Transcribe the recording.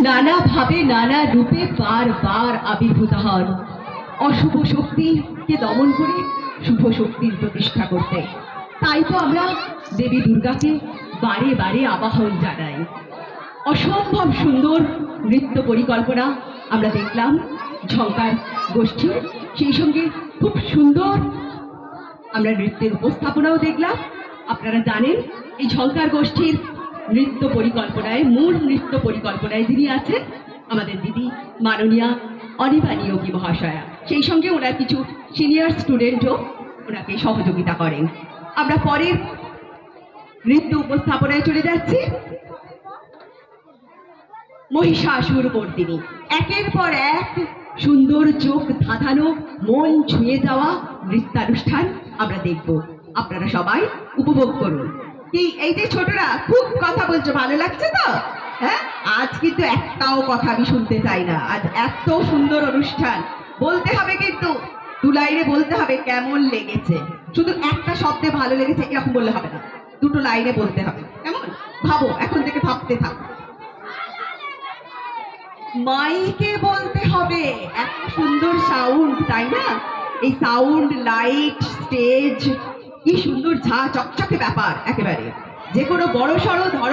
নানাভাবে নানা রূপে বারবার আবির্ভূত হন অশুভ শক্তিকে দমন করে শুভ শক্তির প্রতিষ্ঠা করতে। তাই তো আমরা দেবী দুর্গাকে বারে বারে আবাহন জানাই। অসম্ভব সুন্দর নৃত্য পরিকল্পনা আমরা দেখলাম ঝঙ্কার গোষ্ঠী, সেই সঙ্গে খুব সুন্দর আমরা নৃত্যের উপস্থাপনাও দেখলাম। আপনারা জানেন এই ঝঙ্কার গোষ্ঠীর নৃত্য পরিকল্পনায়, মূল নৃত্য পরিকল্পনায় যিনি আছেন আমাদের দিদি মাননীয়া অনিমা নিয়োগী মহাশয়া, সেই সঙ্গে ওনার কিছু সিনিয়র স্টুডেন্টও ওনাকে সহযোগিতা করেন। আমরা পরের নৃত্য উপস্থাপনায় চলে যাচ্ছি। মহিষাসুর মর্দিনী, একের পর এক সুন্দর চোখ ধাঁধানো, মন ছুঁয়ে যাওয়া নৃত্যানুষ্ঠান আমরা দেখব। আপনারা সবাই উপভোগ করুন। কি এই যে ছোটরা খুব কথা বলছো, ভালো লাগছে তো? হ্যাঁ, আজ কিন্তু একটাও কথা আমি শুনতে চাই না। আজ এত সুন্দর অনুষ্ঠান, বলতে হবে কিন্তু দু লাইনে বলতে হবে কেমন লেগেছে। শুধু একটা শব্দে ভালো লেগেছে এরকম বললে হবে না, দুটো লাইনে বলতে হবে। কেমন? ভাবো, এখন থেকে ভাবতে থাকো। মাইকে বলতে হবে, এত সুন্দর সাউন্ড, তাই না? এই সাউন্ড, লাইট, স্টেজ, কি সুন্দর ঝা চকচকে ব্যাপার। একেবারে যে কোনো বড় সড়ো ধরনের